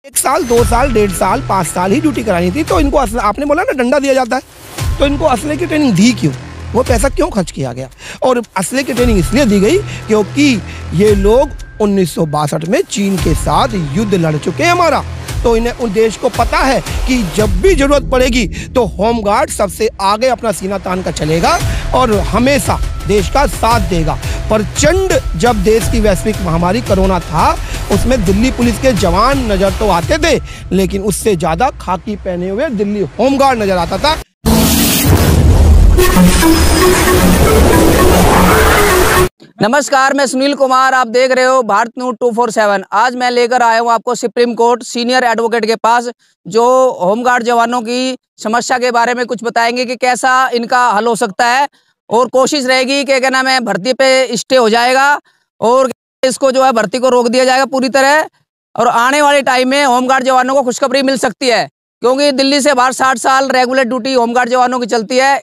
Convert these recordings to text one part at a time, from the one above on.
1 साल 2 साल 1.5 साल 5 साल ही ड्यूटी करानी थी, तो इनको आपने बोला ना डंडा दिया जाता है, तो इनको असले की ट्रेनिंग दी क्यों? वो पैसा क्यों खर्च किया गया? और असले की ट्रेनिंग इसलिए दी गई क्योंकि ये लोग 1962 में चीन के साथ युद्ध लड़ चुके हैं हमारा, तो इन्हें उन देश को पता है कि जब भी जरूरत पड़ेगी तो होमगार्ड सबसे आगे अपना सीना तान कर चलेगा और हमेशा देश का साथ देगा। प्रचंड जब देश की वैश्विक महामारी कोरोना था, उसमें दिल्ली पुलिस के जवान नजर तो आते थे, लेकिन उससे ज्यादा खाकी पहने हुए दिल्ली होमगार्ड नजर आता था। नमस्कार, मैं सुनील कुमार, आप देख रहे हो भारत न्यूज 247। आज मैं लेकर आया हूं आपको सुप्रीम कोर्ट सीनियर एडवोकेट के पास, जो होमगार्ड जवानों की समस्या के बारे में कुछ बताएंगे कि कैसा इनका हल हो सकता है, और कोशिश रहेगी कि क्या नाम है भर्ती पे स्टे हो जाएगा और इसको जो है भर्ती को रोक दिया जाएगा पूरी तरह। और आने वाले टाइम में होमगार्ड जवानों को खुशखबरी मिल सकती है, क्योंकि दिल्ली से बाहर 60 साल रेगुलर ड्यूटी होमगार्ड जवानों की चलती है।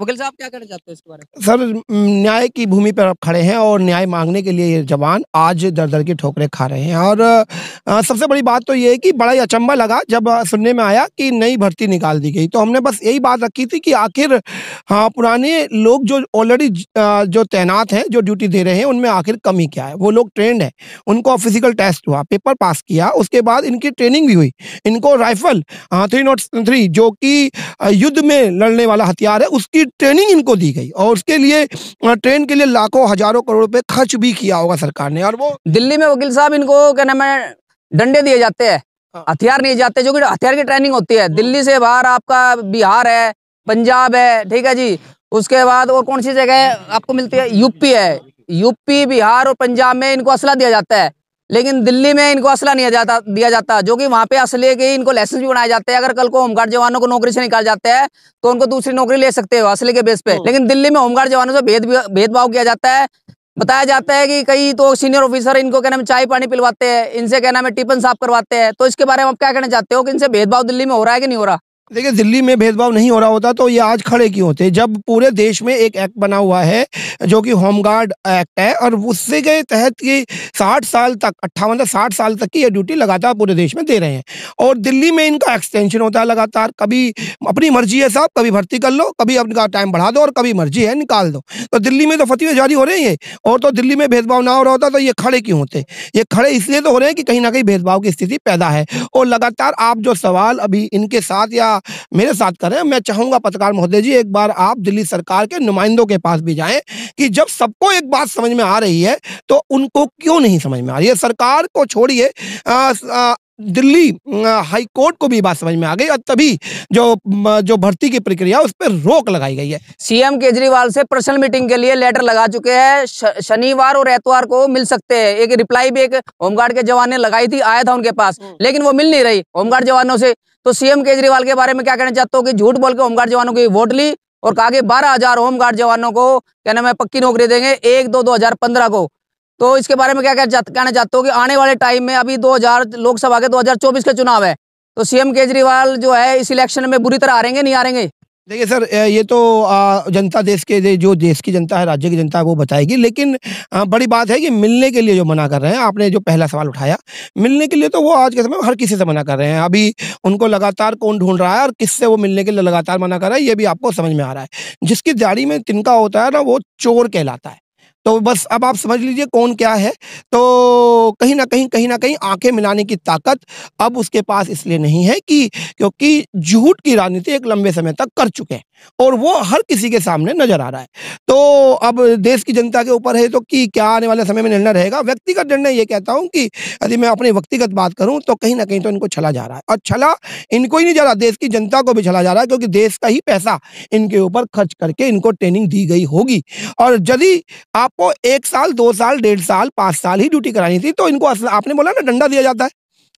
वकील साहब क्या कहना चाहते हैं इसके बारे में? सर, न्याय की भूमि पर आप खड़े हैं और न्याय मांगने के लिए ये जवान आज दर दर की ठोकरें खा रहे हैं। और सबसे बड़ी बात तो ये है कि बड़ा ही अचंभा लगा जब सुनने में आया कि नई भर्ती निकाल दी गई। तो हमने बस यही बात रखी थी कि आखिर पुराने लोग जो ऑलरेडी जो तैनात हैं, जो ड्यूटी दे रहे हैं, उनमें आखिर कमी क्या है? वो लोग ट्रेंड है, उनको फिजिकल टेस्ट हुआ, पेपर पास किया, उसके बाद इनकी ट्रेनिंग भी हुई। इनको राइफल 303 जो कि युद्ध में लड़ने वाला हथियार है, उसकी ट्रेनिंग इनको दी गई, और उसके लिए ट्रेन के लिए लाखों हजारों करोड़ रुपए खर्च भी किया होगा सरकार ने। और वो दिल्ली में वकील साहब इनको क्या नाम है डंडे दिए जाते हैं, हथियार नहीं जाते, जो कि हथियार की ट्रेनिंग होती है। दिल्ली से बाहर आपका बिहार है, पंजाब है, ठीक है जी, उसके बाद और कौन सी जगह आपको मिलती है? यूपी है। यूपी, बिहार और पंजाब में इनको असला दिया जाता है, लेकिन दिल्ली में इनको असला नहीं दिया जाता, जो कि वहां पे असले के इनको लाइसेंस भी बनाए जाते हैं। अगर कल को होमगार्ड जवानों को नौकरी से निकाल जाते हैं तो उनको दूसरी नौकरी ले सकते हो असले के बेस पे। लेकिन दिल्ली में होमगार्ड जवानों से भेदभाव किया जाता है। बताया जाता है कि कई तो सीनियर ऑफिसर इनको क्या नाम है चाय पानी पिलवाते हैं, इनसे क्या नाम है टिफिन साफ करवाते हैं। तो इसके बारे में आप क्या कहना चाहते हो कि इनसे भेदभाव दिल्ली में हो रहा है कि नहीं हो रहा? देखिए, दिल्ली में भेदभाव नहीं हो रहा होता तो ये आज खड़े क्यों होते? जब पूरे देश में एक एक्ट बना हुआ है जो कि होमगार्ड एक्ट है, और उससे के तहत ये 60 साल तक 58-60 साल तक की ये ड्यूटी लगातार पूरे देश में दे रहे हैं, और दिल्ली में इनका एक्सटेंशन होता है लगातार। कभी अपनी मर्जी है साहब, कभी भर्ती कर लो, कभी अपना टाइम बढ़ा दो, और कभी मर्जी है निकाल दो। तो दिल्ली में तो फतवे जारी हो रहे हैं, और तो दिल्ली में भेदभाव ना हो रहा होता तो ये खड़े क्यों होते? ये खड़े इसलिए तो हो रहे हैं कि कहीं ना कहीं भेदभाव की स्थिति पैदा है। और लगातार आप जो सवाल अभी इनके साथ या मेरे साथ करें, मैं चाहूंगा पत्रकार महोदय जी, एक बार आप दिल्ली सरकार के नुमाइंदों के पास भी जाएं कि जब सबको एक बात समझ में आ रही है तो उनको क्यों नहीं समझ में आ रही है। सरकार को छोड़िए, दिल्ली हाई कोर्ट को भी बात समझ में आ गई, और तभी जो भर्ती की प्रक्रिया उस पर रोक लगाई गई है। सीएम केजरीवाल से पर्सनल मीटिंग के लिए लेटर लगा चुके हैं, शनिवार और एतवार को मिल सकते हैं। एक रिप्लाई भी एक होमगार्ड के जवान ने लगाई थी, आया था उनके पास, लेकिन वो मिल नहीं रही होमगार्ड जवानों से। तो सीएम केजरीवाल के बारे में क्या कहना चाहते हो कि झूठ बोल के होमगार्ड जवानों की वोट ली और कहा कि 12,000 होमगार्ड जवानों को क्या नाम है पक्की नौकरी देंगे 1/2/2015 को। तो इसके बारे में क्या कहना चाहते हो कि आने वाले टाइम में अभी 2000 लोकसभा के 2024 के चुनाव है, तो सीएम केजरीवाल जो है इस इलेक्शन में बुरी तरह हारेंगे नहीं हारेंगे? देखिए सर, ये तो जनता, देश के जो देश की जनता है, राज्य की जनता है, वो बताएगी। लेकिन बड़ी बात है कि मिलने के लिए जो मना कर रहे हैं, आपने जो पहला सवाल उठाया, मिलने के लिए तो वो आज के समय में हर किसी से मना कर रहे हैं। अभी उनको लगातार कौन ढूंढ रहा है और किससे वो मिलने के लिए लगातार मना कर रहा है, ये भी आपको समझ में आ रहा है। जिसकी दाढ़ी में तिनका होता है ना, वो चोर कहलाता है। तो बस अब आप समझ लीजिए कौन क्या है। तो कहीं ना कहीं आंखें मिलाने की ताकत अब उसके पास इसलिए नहीं है कि क्योंकि झूठ की राजनीति एक लंबे समय तक कर चुके हैं, और वो हर किसी के सामने नजर आ रहा है। तो अब देश की जनता के ऊपर है तो कि क्या आने वाले समय में निर्णय रहेगा। व्यक्तिगत निर्णय ये कहता हूं कि यदि मैं अपनी व्यक्तिगत बात करूं तो कहीं ना कहीं तो इनको छला जा रहा है, और छला इनको ही नहीं जा रहा, देश की जनता को भी छला जा रहा है, क्योंकि देश का ही पैसा इनके ऊपर खर्च करके इनको ट्रेनिंग दी गई होगी। और यदि आपको 1 साल 2 साल 1.5 साल 5 साल ही ड्यूटी करानी थी, तो इनको आपने बोला ना डंडा दिया जाता है,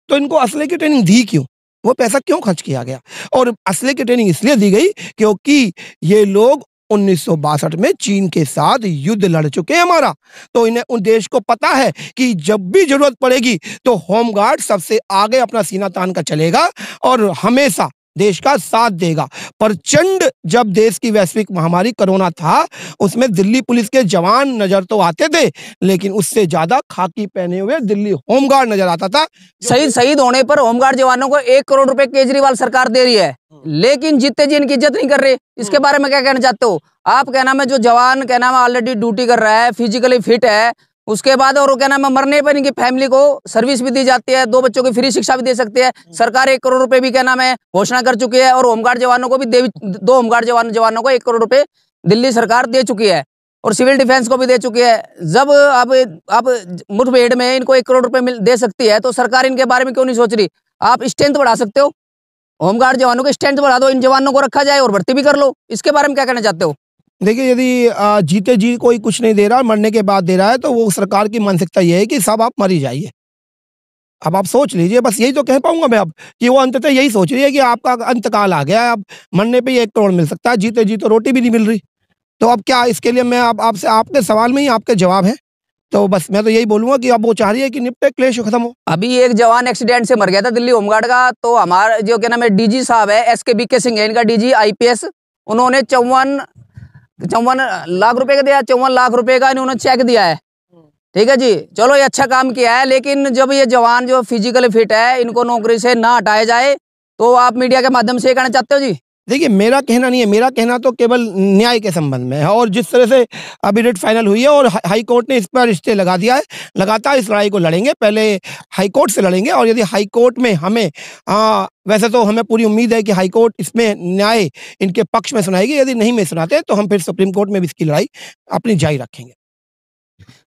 तो इनको असले की ट्रेनिंग दी क्यों? वो पैसा क्यों खर्च किया गया? और असले की ट्रेनिंग इसलिए दी गई क्योंकि ये लोग 1962 में चीन के साथ युद्ध लड़ चुके हैं हमारा, तो इन्हें उन देश को पता है कि जब भी जरूरत पड़ेगी तो होमगार्ड सबसे आगे अपना सीना तान कर चलेगा और हमेशा देश का साथ देगा। प्रचंड जब देश की वैश्विक महामारी कोरोना था, उसमें दिल्ली पुलिस के जवान नजर तो आते थे, लेकिन उससे ज्यादा खाकी पहने हुए दिल्ली होमगार्ड नजर आता था। शहीद होने पर होमगार्ड जवानों को 1 करोड़ रुपए केजरीवाल सरकार दे रही है, लेकिन जीते जी इनकी इज्जत नहीं कर रहे। इसके बारे में क्या कहना चाहते हो आप? क्या नाम है, जो जवान क्या नाम है ऑलरेडी ड्यूटी कर रहा है, फिजिकली फिट है, उसके बाद और क्या नाम है मरने पर इनकी फैमिली को सर्विस भी दी जाती है, 2 बच्चों की फ्री शिक्षा भी दे सकती है सरकार। 1 करोड़ रुपए भी क्या नाम है घोषणा कर चुकी है, और होमगार्ड जवानों को भी 2 होमगार्ड जवानों को 1 करोड़ रुपए दिल्ली सरकार दे चुकी है, और सिविल डिफेंस को भी दे चुकी है। जब अब मुठभेड़ में इनको 1 करोड़ रुपए दे सकती है, तो सरकार इनके बारे में क्यों नहीं सोच रही? आप स्ट्रेंथ बढ़ा सकते हो, होमगार्ड जवानों की स्ट्रेंथ बढ़ा दो, इन जवानों को रखा जाए और भर्ती भी कर लो। इसके बारे में क्या कहना चाहते हो? देखिए, यदि जीते जी कोई कुछ नहीं दे रहा, मरने के बाद दे रहा है, तो वो सरकार की मानसिकता ये है कि सब आप मर ही जाइए। अब आप सोच लीजिए, बस यही तो कह पाऊंगा मैं अब, कि वो अंततः यही सोच रही है कि आपका अंतकाल आ गया है, अब मरने पे ही 1 करोड़ मिल सकता है, जीते जी तो रोटी भी नहीं मिल रही। तो अब क्या, इसके लिए मैं आपसे, आपके सवाल में ही आपके जवाब है, तो बस मैं तो यही बोलूंगा कि अब वो चाह रही है कि निपटे, क्लेश खत्म हो। अभी एक जवान एक्सीडेंट से मर गया था दिल्ली होमगार्ड का, तो हमारा जो क्या नाम है डीजी साहब है, SK सिंह है इनका डीजी IPS, उन्होंने 54 लाख रुपए का दिया, 54 लाख रुपए का इन्होंने चेक दिया है। ठीक है जी, चलो ये अच्छा काम किया है, लेकिन जब ये जवान जो फिजिकली फिट है, इनको नौकरी से ना हटाया जाए, तो आप मीडिया के माध्यम से कहना चाहते हो जी? देखिए, मेरा कहना नहीं है, मेरा कहना तो केवल न्याय के संबंध में है, और जिस तरह से अभी रिट फाइनल हुई है और हाई कोर्ट ने इस पर स्टे लगा दिया है, लगातार इस लड़ाई को लड़ेंगे। पहले हाई कोर्ट से लड़ेंगे, और यदि हाई कोर्ट में हमें वैसे तो हमें पूरी उम्मीद है कि हाई कोर्ट इसमें न्याय इनके पक्ष में सुनाएगी, यदि नहीं में सुनाते तो हम फिर सुप्रीम कोर्ट में भी इसकी लड़ाई अपनी जारी रखेंगे।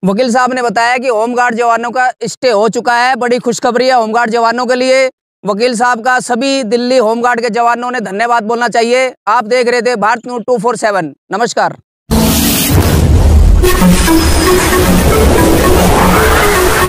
वकील साहब ने बताया कि होमगार्ड जवानों का स्टे हो चुका है, बड़ी खुशखबरी है होमगार्ड जवानों के लिए। वकील साहब का सभी दिल्ली होमगार्ड के जवानों ने धन्यवाद बोलना चाहिए। आप देख रहे थे भारत न्यूज़ 247। नमस्कार।